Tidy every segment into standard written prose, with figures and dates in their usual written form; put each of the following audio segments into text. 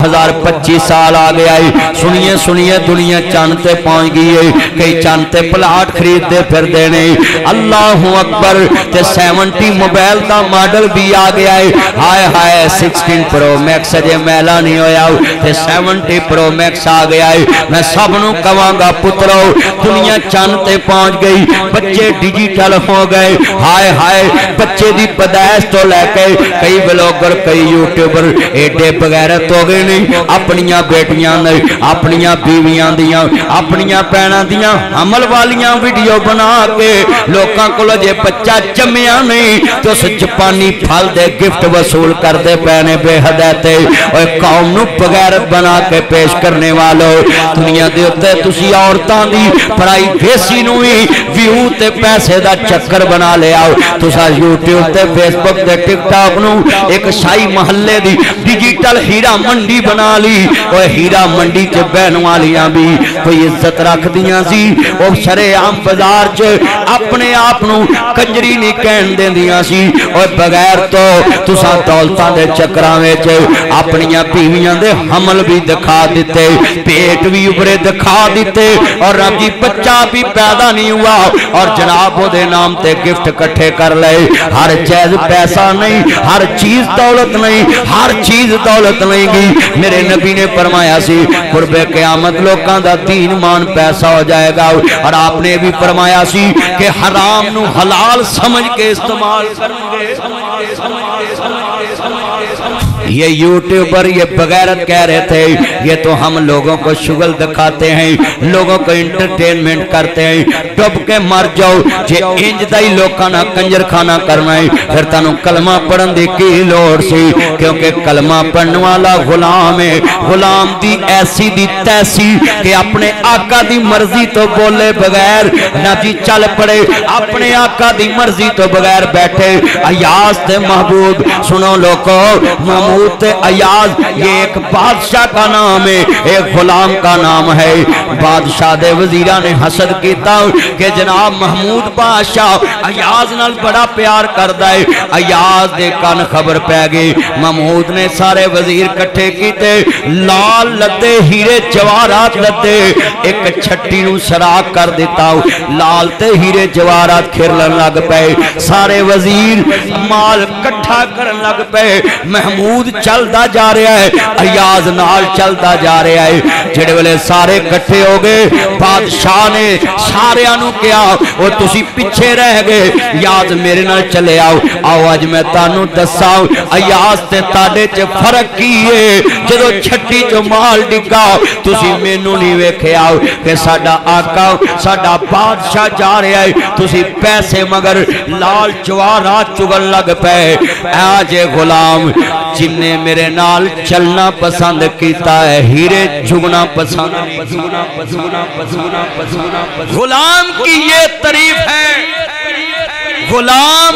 2025 سال آ گیا ہے، سنیے سنیے دنیا چانتے پہنچ گئی ہے، کئی چانتے پلاٹ خرید دے پھر دینے، اللہ اکبر، تے 70 موبائل دا ماڈل بھی آ گیا ہے، ہائے ہائے 16 پرو میکس جے میلا نہیں ہویا، تے 70 پرو میکس آ گیا ہے۔ میں سب نو کہاں گا پترو، دنیا چانتے پہنچ گئی، بچے ڈیجیٹل ہو گئے، ہائے ہائے بچے دی پیدائش تو لے کے کئی بلاگر کئی یوٹیوبر ایڈے بغیرت ہو گئے نہیں، اپنیاں بیٹیاں نہیں، اپنیاں بیویاں دیاں، اپنیاں پیناں دیاں حمل والیاں ویڈیو بنا کے لوکاں کو جے بچہ جمعیاں نہیں تو اس جپانی پھل دے گفٹ وصول کر دے پینے بے حدیتے، اور قوم نو بغیرت بنا کے پیش کرنے والو دنیا دے ہوتے تسی عورتان دی پڑھائی ویسی نوئی ویو تے پیسے دا چکر بنا لے آؤ، تسا یوٹیوب تے فیس بک تے ٹک ٹاک نو ایک شاہی محلے دی ڈیجیٹل ہیرا منڈی بنا لی، اور ہیرا منڈی چے بہن والیاں بھی کوئی عزت رکھ دیاں سی، اور شرع عام بازار چے اپنے آپ نو کنجری نہیں کہن دیں دیاں سی، اور بغیر تو تسا دولتاں دے چکراں وچ اپنیاں بیویاں دے حمل بھی دکھا دیتے، پیٹ بھی اوپرے دکھا دیتے، اور رب دی بچہ بھی پیدا نہیں ہوا، اور جناب وہ دے نام تے گفٹ کٹھے کر لے، ہر چیز پیسہ نہیں، ہر چیز دولت نہیں، ہر چیز دولت نہیں گی۔ میرے نبی نے فرمایا سی قرب قیامت لوکاں دا دین مان پیسہ ہو جائے گا، اور آپ نے بھی فرمایا سی کہ حرام نو حلال سمجھ کے استعمال کریں گے۔ یہ یوٹیوبر یہ بغیرت کہہ رہے تھے یہ تو ہم لوگوں کو شغل دکھاتے ہیں، لوگوں کو انٹرٹینمنٹ کرتے ہیں، ڈب کے مر جاؤ جے انج دائی لوکانا کنجر کھانا کرنا ہے، پھر تانوں کلمہ پڑھن دی کی لوڑ سی، کیونکہ کلمہ پڑھن والا غلام ہے، غلام دی ایسی دی تیسی کہ اپنے آقا دی مرضی تو بولے بغیر نہ جی چل پڑے، اپنے آقا دی مرضی تو بغیر بیٹھے۔ ایاز تے محبوب سنو لوگو، محمود تے ایاز یہ ایک بادشاہ کا نام ہے، ایک غلام کا نام ہے۔ بادشاہ دے وزیرہ نے حسد کیتا کہ جناب محمود بادشاہ ایاز نال بڑا پیار کردہ ہے، ایاز دے کان خبر پہ گئی، محمود نے سارے وزیر کٹھے کیتے، لال لدے ہیرے جوارات لدے، ایک چھٹی نو سراغ کر دیتا ہوں، لال تے ہیرے جوارات کھرلن لگ پے، سارے وزیر مال کٹھا کرن لگ پے، محمود چل دا جا رہا ہے، ایاز نال چل دا جا رہا ہے، جڑے والے سارے کٹھے ہو گئے، بادشاہ نے سارے آنو کیا اور تسی پیچھے رہ گئے، ایاز میرے نال چلے آؤ، آؤ آج میں تانو دساؤ ایاز تے تاڑے چے فرق کیے، جدو چھٹی جو مال ڈگا تسی مینو نہیں ویکھے آؤ کہ ساڑا آقا ساڑا بادشاہ جا رہا ہے، تسی پیسے مگر لال جوارات چگل لگ پے۔ آج غلام جن نے میرے نال چلنا پسند کیتا ہے ہیرے چگنا پسند، غلام کی یہ تعریف ہے، غلام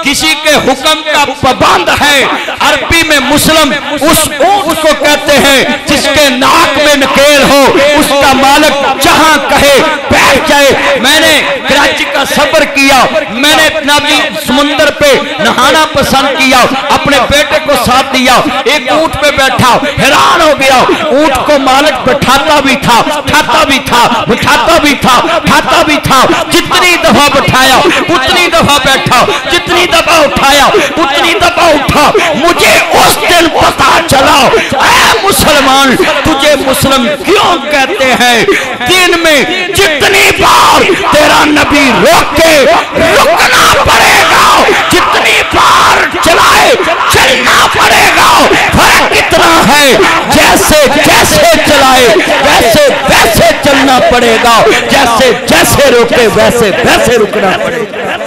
کسی کے حکم کا پابند ہے۔ عربی میں مسلم اس اونٹ کو کہتے ہیں جس کے ناک میں نکیل ہو، اس کا مالک جہاں کہے بیٹھ جائے۔ میں نے کراچی کا سفر کیا، میں نے نبی سمندر پہ نہانا پسند کیا، اپنے بیٹے کو ساتھ دیا، ایک اونٹ پہ بیٹھا، حیران ہو گیا، اونٹ کو مالک بٹھاتا بھی تھا، ٹھاتا بھی تھا، بٹھاتا بھی تھا، ٹھاتا بھی تھا، جتنی دفعہ بٹھایا اتنی دفعہ بیٹھا، جتنی دفعہ اٹھایا اتنی دفعہ اٹھا۔ مجھے اس دن پتا چلا اے مسلمان تجھے مسلم کیوں کہتے ہیں، دن میں جتنی بار تیرا نبی روکے رکنا پڑے گا، جتنی بار چلائے چلنا پڑے گا۔ فرق اتنا ہے جیسے جیسے چلائے ویسے ویسے چلنا پڑے گا، جیسے جیسے روکے ویسے ویسے رکنا پڑے گا۔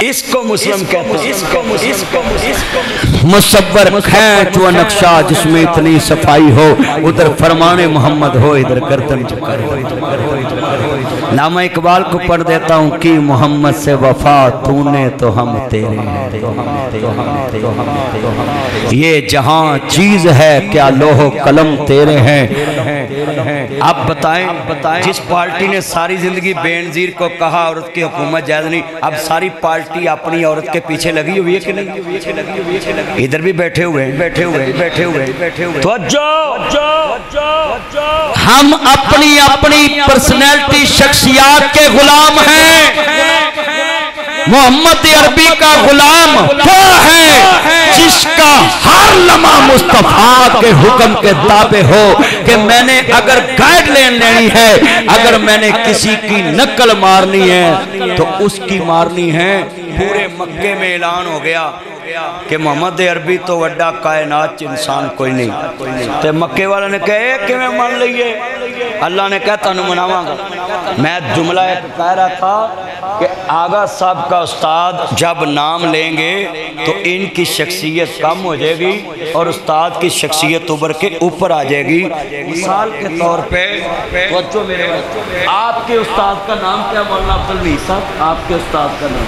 اس کو مسلم کہتے ہیں۔ مصور کھینچ و نقشہ جس میں اتنی صفائی ہو، ادھر فرمان محمد ہو، ادھر گردن جھکا ہو۔ علامہ اقبال کو پڑھ دیتا ہوں کہ محمد سے وفا تو نے تو ہم تیرے ہیں، یہ جہاں چیز ہے کیا لوح و قلم تیرے ہیں، اب بتائیں جس پارٹی نے ساری زندگی بے نظیر کو کہا عورت کی حکومت جائز نہیں، اب ساری پارٹی اپنی عورت کے پیچھے لگی ہوئی ہے کہ نہیں؟ ادھر بھی بیٹھے ہوئے ہم اپنی پرسنالٹی شخصیات کے غلام ہیں۔ محمد عربی کا غلام وہ ہے جس کا ہر لمحہ مصطفیٰ کے حکم کے تابع ہو کہ میں نے اگر گائیڈ لائن لینی ہے، اگر میں نے کسی کی نقل مارنی ہے تو اس کی مارنی ہے۔ پورے مکے میں اعلان ہو گیا کہ محمد عربی تو وڈا کائنات انسان کوئی نہیں، تے مکے والا نے کہا ایک کہ میں مان لئیے، اللہ نے کہا تانوں مناواں گا۔ میں جملہ ایک کہہ رہا تھا کہ آغا صاحب کا استاد جب نام لیں گے تو ان کی شخصیت کم ہو جائے گی اور استاد کی شخصیت ابھر کے اوپر آ جائے گی۔ مثال کے طور پہ آپ کے استاد کا نام کیا؟ مولانا عبدالمجید صاحب، آپ کے استاد کا نام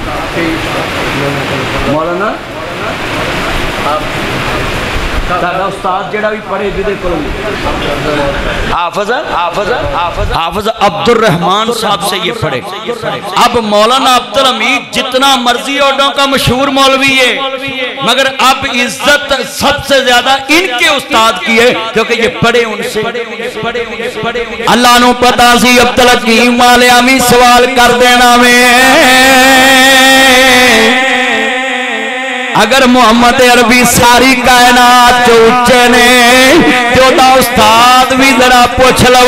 مولانا استاد جڑا بھی پڑھے حافظ عبد الرحمن صاحب سے یہ پڑھے۔ اب مولانا عبدالحمید جتنا مرضی اوڈوں کا مشہور مولوی ہے، مگر اب عزت سب سے زیادہ ان کے استاد کی ہے کیونکہ یہ پڑھے ان سے۔ اللہ نو پتا سی عبدالحکیم والے ہمیں سوال کر دینا میں اگر محمد عربی ساری کائنات جو اچھے نے جو دا استاد بھی ذرا پوچھ لو،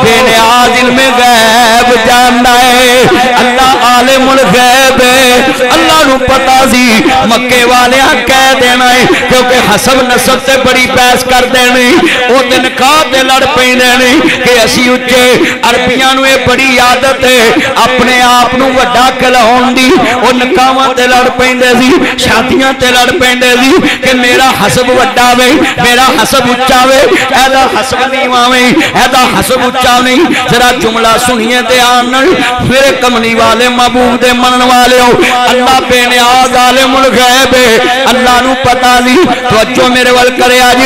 بے نیاز علم غیب جاننا ہے، اللہ عالم الغیب ہے۔ اللہ نو پتا سی مکے والے کہہ دینا ہے کیونکہ حسب نسب سے بڑی بحث کر دینی، او دن کھاتے لڑ پہ دینی کہ اسی اچھے عربیاں نو بڑی عادت ہے اپنے آپ نو وڈا کہلاؤن دی، او نکاواں تے لڑ پہ سی، شادیاں تے لڑ پیندے سی کہ میرا حسب وڈا وے، میرا حسب اچھا وے، ایدہ حسب نیواں وے، ایدہ حسب اچھا نہیں۔ ذرا جملہ سنیے تے آنن میرے کمنی والے محبوب دے منن والے ہو، اللہ بے نیاز عالم الغیب ہے۔ اللہ نو پتا سی توجہ میرے وال کرے آج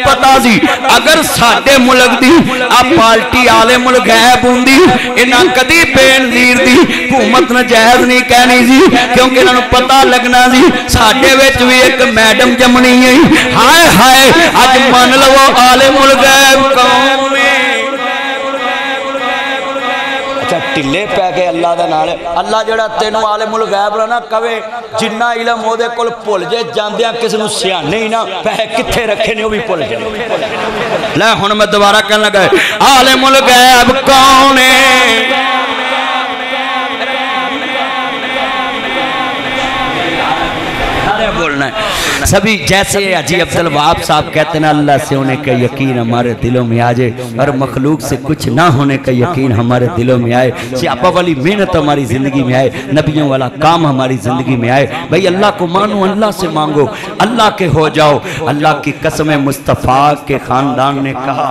پتا سی اگر ساڈے ملک دی آپ پارٹی عالم الغیب ہوندی انہاں کدی بے نظیر دی حکومت نجائز نہیں کہنی سی کیونکہ انہاں نو پتا لگنا سی ساڈے وچ بھی ایک میڈم جمنی ہے۔ ہائے ہائے اج من لو عالم الغیب کون ہے؟ اچھا ٹلے پہ گئے اللہ دا نال، اللہ جڑا تینوں عالم الغیب نہ کہے جنہ علم او دے کول بھول جے جاندیاں کس نو سیانے ہی نہ پیسے کتھے رکھے نے او بھی بھول جائے۔ لے ہن میں دوبارہ کہن لگا عالم الغیب کون ہے؟ بولنا ہے سبھی جیسے عجی عبدالوہاب صاحب کہتے ہیں اللہ سے ہونے کا یقین ہمارے دلوں میں آ جائے اور مخلوق سے کچھ نہ ہونے کا یقین ہمارے دلوں میں آئے، سیاپا والی محنت ہماری زندگی میں آئے، نبیوں والا کام ہماری زندگی میں آئے۔ بھئی اللہ کو مانو، اللہ سے مانگو، اللہ کے ہو جاؤ۔ اللہ کی قسم مصطفیٰ کے خاندان نے کہا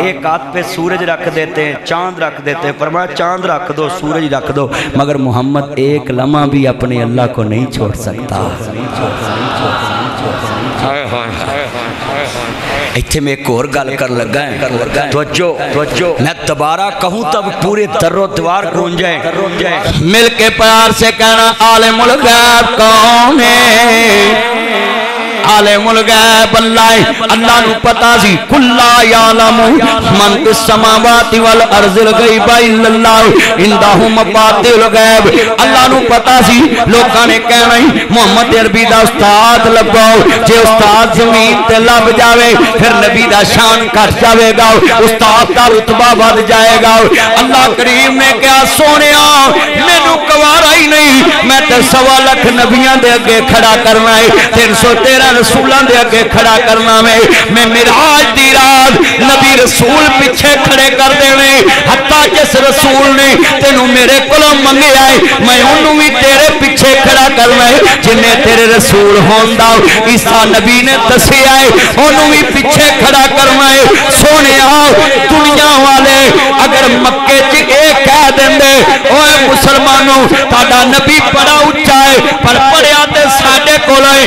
ایک ہاتھ پہ سورج رکھ دیتے ہیں، چاند رکھ دیتے ہیں، فرمایا چاند رکھ دو، سورج رکھ دو، مگر محمد ایک لمحہ بھی اپنے اللہ کو نہیں چھوڑ سکتا۔ ایتھے میں ایک اور گل کر لگا ہے، توجہ میں دوبارہ کہوں تب پورے در و دیوار گونج جائے۔ مل کے پیار سے کہنا عالم الغیب کون ہے؟ عالم الغیب اللہ، اللہ نو پتا سی کلا یعلم من فی السماوات والارض الغیب الا اللہ عنده مفاتیح الغیب۔ اللہ نو پتا سی لوکاں نے کہنا ہی محمد عربی دا استاد لباؤ، جے استاد زمین تے لب جاوے پھر نبی دا شان کٹ جاوے گا، استاد دا رتبہ بڑھ جائے گا۔ اللہ کریم نے کہا سونیا مینوں گوارا ہی نہیں، میں تے 1.25 لاکھ نبیاں دے اگے کھڑا کرنا ہے، 313 رسولان دے اگے کھڑا کرنا میں معراج دی رات نبی رسول پیچھے کھڑے کر دینے، حتیٰ جس رسول نے تینوں میرے کلوں منگے آئے میں انہوں بھی تیرے پیچھے کھڑا کرنا ہے، جنہیں تیرے رسول ہوندہ عیسیٰ نبی نے دسے آئے انہوں بھی پیچھے کھڑا کرنا ہے۔ سونے آؤ دنیا والے اگر مکے چی ایک کہہ دیں دے اوہ مسلمانوں تاڑا نبی بڑا اچھا ہے پر پڑھیا تے ساڑے کولائے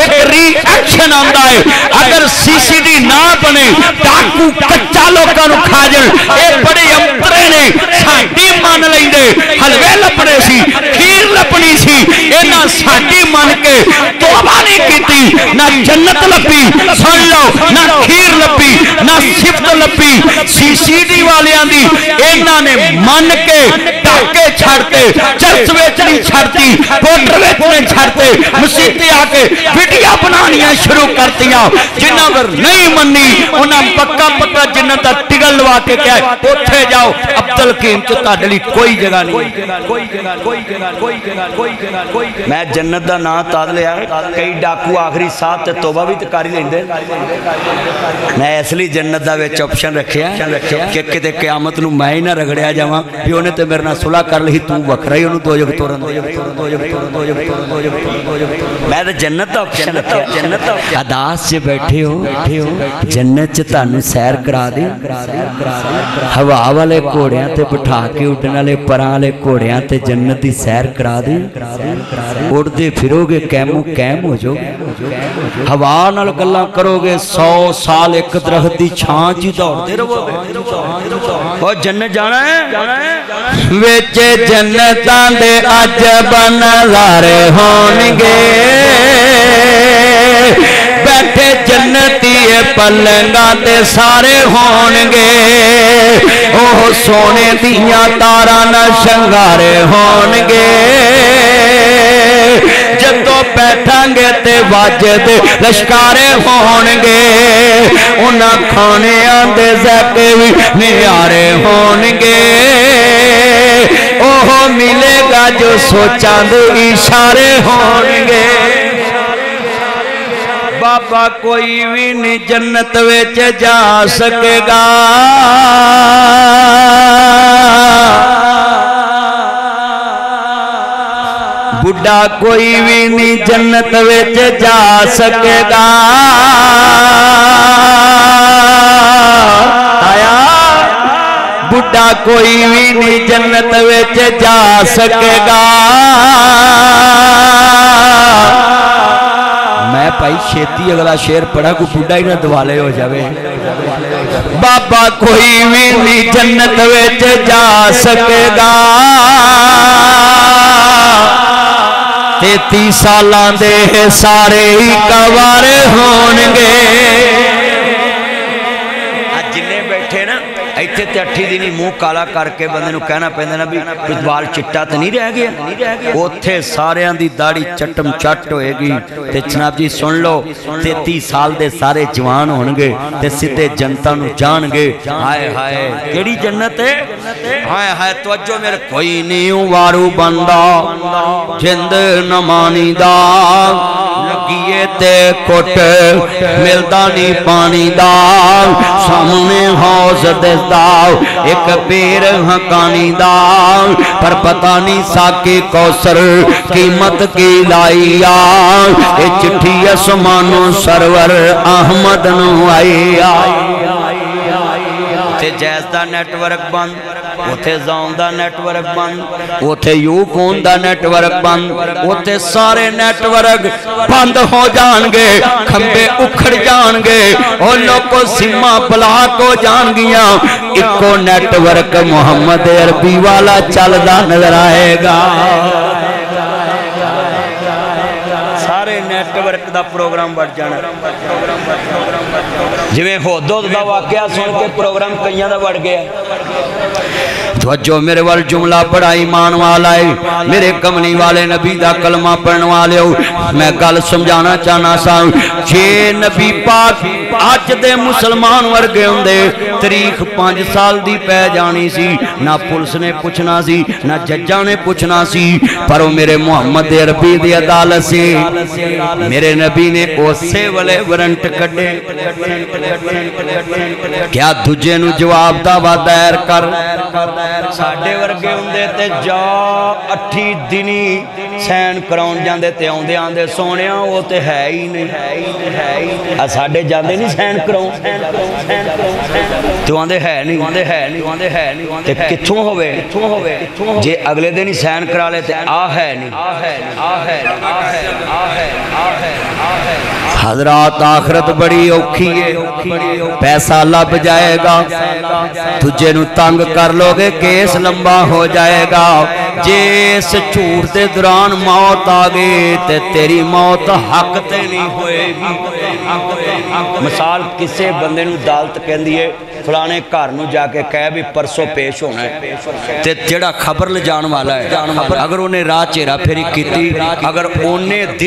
ایک ری ایکشن آندا ہے اگر سی سی ڈی نہ بنے ڈاکو کچا لوکاں نو کھا جن اے بڑے امترے نے ساڈی من لیندے حلوے لپنے سی کھیر لپنی سی اینا ساڈی من کے توبہ نہیں کیتی نہ جنت لپی سن لو نہ کھیر لپی نہ صفت لپی سی سی ڈی والیاں دی اینا نے من کے ڈاکے چھڑتے چرچ ویچنی چھڑتی پوٹر ویچنی چھڑتے مسیطے آکے ویڈیو بنانیاں شروع کرتیاں جنہ پر نہیں منی انہاں پکا پکا جنت دا ٹگل لوا کے کیا ہے اٹھے جاؤ عبدالقیم چتا ڈلی کوئی جگہ نہیں میں جنت دا نا تاد لیا کئی ڈاکو آخری ساتھ تے توبہ بھی تکاری لیں دے میں اس لیے جنت دا ویچ آپشن رکھیا کہ کتے قیامت نو میں ہی نہ رگڑیا جاواں بھی انہیں تے میرے نہ صلح کر لی تو وکھ رہی انہوں دو جگ تورن میں تے جنت دا آپشن رکھیا اداس سے بیٹھے ہو جنت چتا نو سیر کرا دیں ہوا والے کوڑیاں تے بٹھا کے اٹھنے والے پراں والے کوڑیاں تے جنت دی سیر کرا دیں اڑ دے پھرو گے کیمو کیم ہو جو ہوا نال گلاں کرو گے 100 سال ایک درخت دی چھان چی دوڑتے رہو گے اور جنت جانا ہے وچ جنتاں دے عجب نظارے ہونگے بیٹھے جنتی پلنگاں تے سارے ہونگے اوہ سونے دیاں تاراں نہ شنگارے ہونگے جدو بیٹھاں گے تے واجد لشکارے ہونگے انہاں کھانے آندے ذائقے بھی نیارے ہونگے اوہ ملے گا جو سوچاں دے اشارے ہونگے بابا کوئی بھی نہیں جنت ویچ جا سکے گا بڑھا کوئی بھی نہیں جنت ویچ جا سکے گا آیا بڑھا کوئی بھی نہیں جنت ویچ جا سکے گا میں پائی شیتی اگلا شیر پڑھا کو بڑھا ہی نہ دوالے ہو جاوے بابا کوئی بھی نہیں جنت ویچ جا سکے گا 33 سالان دے سارے ہی کوارے ہونگے جنہیں بیٹھے نا ایتھے تے 8 دنی منہ کالا کر کے بندے نو کہنا پہندے نا بھی کچھ بال چٹا تے نہیں رہ گیا اوتھے سارے آن دی داڑی چٹم چٹ ہوئے گی تے جناب جی سن لو 33 سال دے سارے جوان ہونگے تے سدھے جنتا نو جان گے ہائے ہائے کیڑی جنت ہے ہائے ہائے توجہ میرے کوئی نہیں وارو بندہ جند نمانی دا لگیے تے کٹ ملدا نہیں پانی دا سامنے حوض دس داو ایک پیر حقانی داو پر پتہ نہیں ساکی کوثر قیمت کی لائی آو اے چٹھی اسمانو سرور احمد نو آئی تے جیز دا نیٹ ورک بند اوتھے زون دا نیٹ ورک بند اوتھے یو فون دا نیٹ ورک بند اوتھے سارے نیٹ ورک بند ہو جان گے کھمبے اکھڑ جان گے اور لوگوں سمہ بلاک ہو جان گیا ایکو نیٹ ورک محمد عربی والا چل دا نظر آئے گا سارے نیٹ ورک دا پروگرام بڑھ جانا جویں ہو دو دا واقعہ سن کے پروگرام کئیاں دا بڑھ گیا توجہ میرے وال جملہ بڑا ایمان والا ہے میرے کمنی والے نبی دا کلمہ پڑھنے والے ہو میں گل سمجھانا چاہنا سا جے نبی پاک آج دے مسلمان ورگے ہوں دے تاریخ 5 سال دی پہ جانی سی نہ پولیس نے پوچھنا سی نہ ججاں نے پوچھنا سی پر وہ میرے محمد عربی دی عدالت سے میرے نبی نے اسے والے ورنٹ کڈے کیا دجے نو جواب دا دائر کر ساڈے ورگے ہوندے تے جا 8 دنی سین کراؤن جاندے تے آندے آندے سونیاں وہ تے ہے ہی نہیں ساڈے جاندے نہیں سین کراؤن تو آندے ہے نہیں تے کتھوں ہوئے جے اگلے دن ہی سین کرا لے تے آ ہے نہیں حضرات آخرت بڑی اوکھی ہے پیسہ لب جائے گا تجھے نو تنگ کر لو گے کیس لمبا ہو جائے گا جیس جھوٹ دے دوران موت آگے تے تیری موت حق تے نہیں ہوئے گی مثال کسے بندے نو دالت کہندی ہے فلانے گھر نو جا کے کہہ بھی پرسوں پیش ہونا ہے تے جڑا خبر لے جان والا ہے اگر انہیں راہ چیرا پھری کیتی اگر انہیں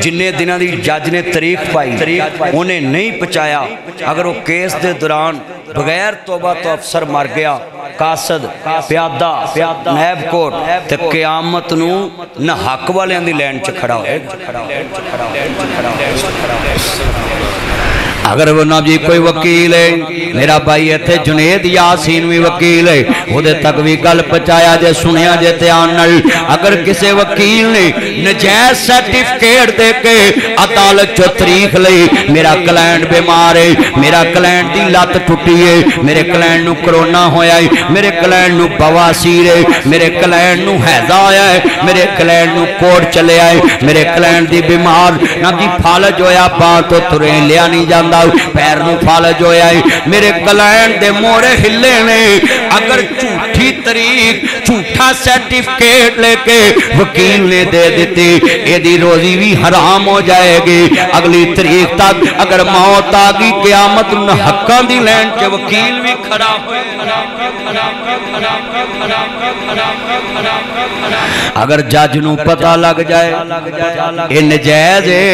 جنہیں دنہ دی جج نے تاریخ پائی انہیں نہیں پچایا اگر وہ کیس دے دوران بغیر توبہ تو افسر مر گیا قاصد پیادہ نیب کوٹ تے قیامت نو نہ حق والے اندھی لینڈ چ کھڑا ہوئے اگر وہ نہ جی کوئی وکیل ہے میرا بھائی ایتھے جنید یاسین بھی وکیل ہے وہ دے تک بھی گل پچایا جے سنیا جے تیان نل اگر کسے وکیل نے نجائز سرٹیفکیٹ دے کے عدالت چو تاریخ لئی میرا کلائنٹ بیمار ہے میرا کلائنٹ دی لات ٹوٹی ہے میرے کلائنٹ نو کرونا ہویا ہے میرے کلائنٹ نو بواسیر ہے میرے کلائنٹ نو حیضہ آیا ہے میرے کلائنٹ نو کوڑ چلے آئے میرے کلائنٹ دی بیمار نہ دی فالج ہویا پاں تو ترین لیا نہیں جاندہ پیر نو فالج ہویا ہے میرے کلائنٹ دے مورے ہلے نے اگر جھوٹی تاریخ جھوٹا سرٹیفکیٹ لے کے وکیل نے دے دیتی یہ دی روزی بھی حرام ہو جائے گی اگلی تاریخ تک اگر موت آگی قیامت نہ حقاں دی لینڈ کے وکیل بھی کھڑا ہوئے اگر جج نو پتہ لگ جائے یہ نجائز ہے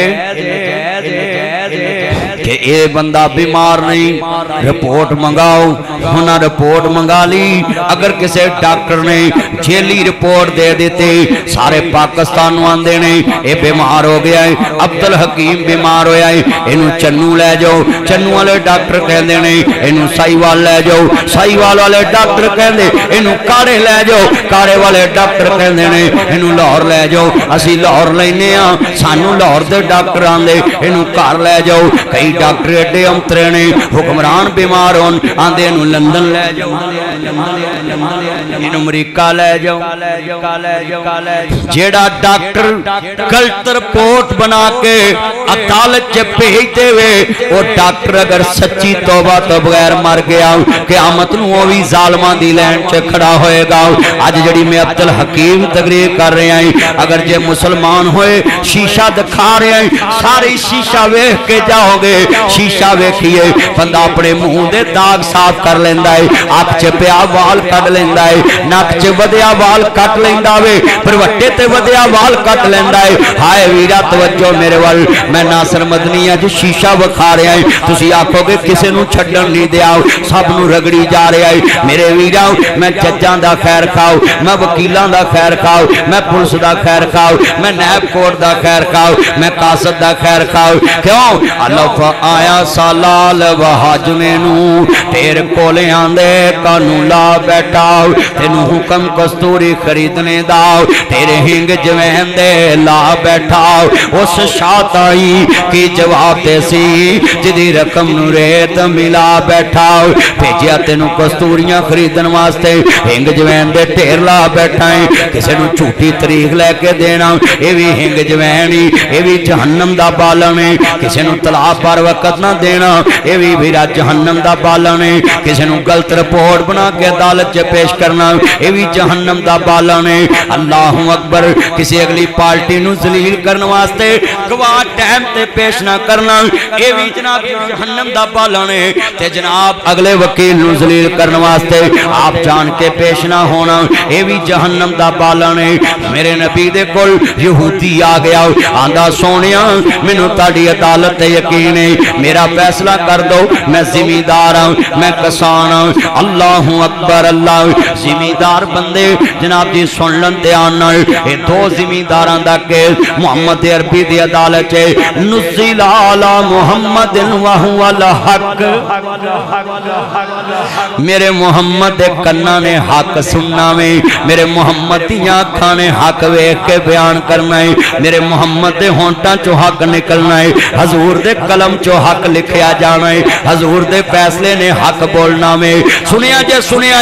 کہ اے بندہ بیمار نہیں رپورٹ منگاؤ ہونا رپورٹ منگا لی اگر کسے ڈاکٹر نے جیلی رپورٹ دے دیتے سارے پاکستان آندے نے اے بیمار ہو گیا ہے عبدالحکیم بیمار ہویا ہے انہوں چنو لے جاؤ چنو والے ڈاکٹر کہندے نے انہوں سائیوال لے جاؤ سائیوال والے ڈاکٹر کہندے انہوں کارے لے جاؤ کارے والے ڈاکٹر کہندے نے انہوں لاہور لے جاؤ اسی لاہور لینے ہاں سانو لاہور دے ڈاکٹر آندے انہوں کار لے جاؤ کئی ڈاکٹر ایڈے امترے نے حکمران بیمار ہون آندے انہوں لندن لے جاؤ انہوں امریکہ لے جاؤ جیڑا ڈاکٹر غلط رپورٹ بنا کے عدالت چے بھیجتے ہوئے وہ ڈاکٹر اگر سچی توبہ تو بغیر مر گیا قیامت نو وہ بھی ظالمان دی لینڈ چے کھڑا ہوئے گا آج جڑی میں عبدالحکیم تقریر کر رہے ہیں اگر جے مسلمان ہوئے شیشہ دکھا رہے ہیں ساری شیشہ ویکھ کے جاؤ گے شیشہ ویکھیے بندہ اپنے منہ دے داغ صاف کر لیندہ ہے آنکھ چے پیا وال کٹ لیندہ ہے ناک چے ودیا وال کٹ لیندہ ہے پر وٹے تے ودیا وال کٹ لیندہ ہے ہائے ویرہ توجہ میرے وال میں ناصر مدنی ہے جو شیشہ وکھا رہے ہیں تسی آنکھوں گے کسے نو چھڑن نہیں دیا سب نو رگڑی جا رہے ہیں میرے ویرہ میں ججان دا خیر کھاؤ میں وکیلان دا خیر کھاؤ میں پولیس دا خیر کھاؤ میں نیب کوٹ دا خیر کھاؤ میں قاصد دا خیر کھاؤ کیوں اللہ آیا سالال وحاج میں نو تیر کولے آندے کانو لا بیٹھاؤ تینو حکم کستوری خریدنے داؤ تیرے ہنگ جوین دے لا بیٹھاؤ اس شاہتائی کی جواب دے سی جدی رقم نو ریت ملا بیٹھاؤ بھیجیا تینو کستوریاں خریدن واسطے ہنگ جوین دے ٹیر لا بیٹھائیں کسے نو چھوٹی تاریخ لے کے دینا اے بھی ہنگ جوینی اے بھی جہنم دا بالنے کسے نو طلاق پر وقت نہ دینا اے بھی بھیرا جہنم دا بالنے کسے نو غلط رپورٹ بنا کے عدالت چے پیش کرنا اے بھی جہنم دا بالنے اللہ اکبر کسی اگلی پارٹی نو ذلیل کرنے واسطے گواہ ٹائم تے پیش نہ کرنا اے بھی جناب جہنم دا بالنے تے جناب اگلے وکیل نو ذلیل کرنے واسطے آپ جان کے پیش نہ ہونا اے بھی جہنم دا بالنے میرے نبی دے کول یہودی آ گیا آندہ سونیاں منو تاڑی عدالت یقین ہے میرا فیصلہ کر دو، میں زمیندار ہوں، میں کسان ہوں۔ اللہ اکبر اللہ۔ زمیندار بندے جناب جی سن لن دھیان نال، اے دو زمینداراں دا کیس محمد عربی دی عدالت ہے۔ نزل علی محمد وہو الحق، میرے محمد دے کنا نے حق سننا میں، میرے محمد دی آنکھاں نے حق ویکھ کے بیان کرنا ہے، میرے محمد دے ہونٹاں چو حق نکلنا ہے، حضور دے قلم چو حق لکھیا جانا ہے، حضور دے فیصلے نے حق بولنا میں۔ سنیا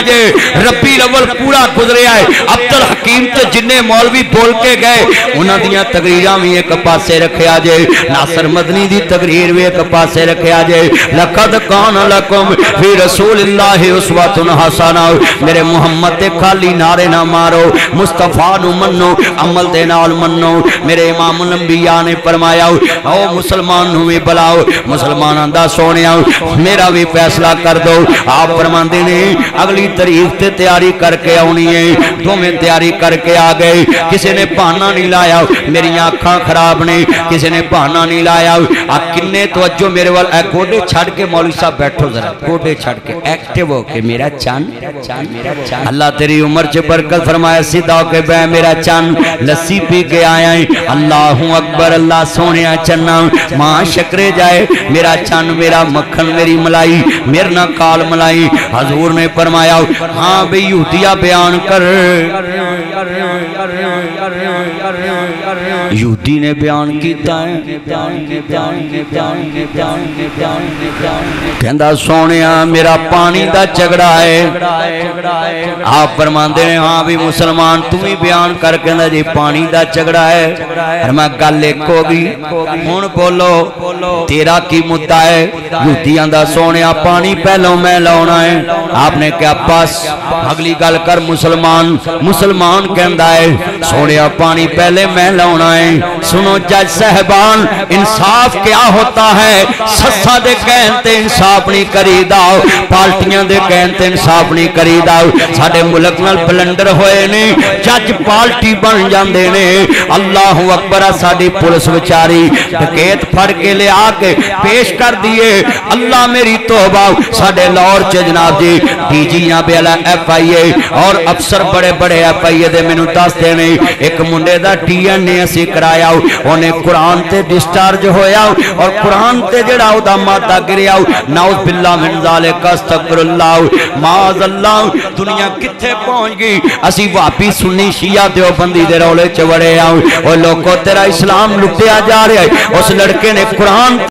جے ربی الاول پورا گزریا ہے، عبد الحکیم تے جننے مولوی بول کے گئے انہاں دیاں تقریراں بھی ایک پاسے رکھیا جے، ناصر مدنی دی تقریر بھی ایک پاسے رکھیا جے۔ لقد کان لکم فی رسول اللہ اسوۃ حسنہ، میرے محمد دے خالی نعرے نہ مارو، مصطفیٰ نو منو، عمل دے نال منو۔ میرے امام الانبیاء نے فرمایا او مسلمان نو بھی بلاؤ، مسلماناں دا سونیا میرا بھی فیصلہ کر دو۔ آپ فرماندے نے اگلی تاریخ تے تیاری کر کے آنی ہے، تو میں تیاری کر کے آ گئے۔ کسی نے بہانہ نہیں لایا میری آنکھاں خراب نے، کسی نے بہانہ نہیں لایا۔ کنے توجہ میرے وال، اے گوڈے چھڑ کے مولوی صاحب بیٹھو ذرا، گوڈے چھڑ کے ایکٹیو ہو کے میرا چان اللہ تیری عمر چ برکت فرمائے، سیدھا ہو کے بے میرا چان لسی پی کے آیا ہے۔ اللہ اکبر اللہ سونیا چنا ماں شکرے جائے، میرا چان میرا مکھن میری ملائی، میرے نہ کال ملائی۔ حضور نے فرمایا ہاں بے یہودیہ بیان کر۔ یہودی نے بیان کیتا ہے، کہندا سونیا میرا پانی دا جھگڑا ہے۔ آپ فرماندے ہیں ہاں بھی مسلمان تم ہی بیان کر، کہندا جی پانی دا جھگڑا ہے۔ میں گل ایک ہوگی ہن بولو تیرا کی مدعا ہے؟ یہودیاں دا سونیا پانی پہلو میں لاؤنا ہے۔ آپ نے کہا بس اگلی گل کر مسلمان کہندا ہے سونیا پانی پہلے میں لاؤنا ہے۔ سنو جج صاحبان انصاف کیا ہوتا ہے؟ سسا دے کہن تے انصاف نہیں کری دا، پارٹیاں دے کہن تے انصاف نہیں کری دا۔ ساڈے ملک نال بلنڈر ہوئے نے، جج پارٹی بن جاندے نے۔ اللہ اکبر ساڈی پولیس بیچاری ڈکیت پھڑ کے لے آ کے پیش کر دیے۔ اللہ میری توبہ، ساڈے لاہور چ جناب جی ڈی جی بیلا ایف آئی اے اور افسر بڑے بڑے ایف آئی اے دے مینوں دس دینے ایک منڈے دا ٹی این اے اسی کرایا، اونے قرآن تے ڈسچارج ہویا اور قرآن تے جڑا او دا مادہ گریا، نعوذ باللہ من ذالک استغفر اللہ معاذ اللہ۔ دنیا کتھے پہنچ گئی؟ اسی واپی سنی شیعہ دیوبندی دے رولے چ وڑے آؤ، او لوگوں تیرا اسلام لٹیا جا رہا ہے۔ اس لڑکے نے قرآن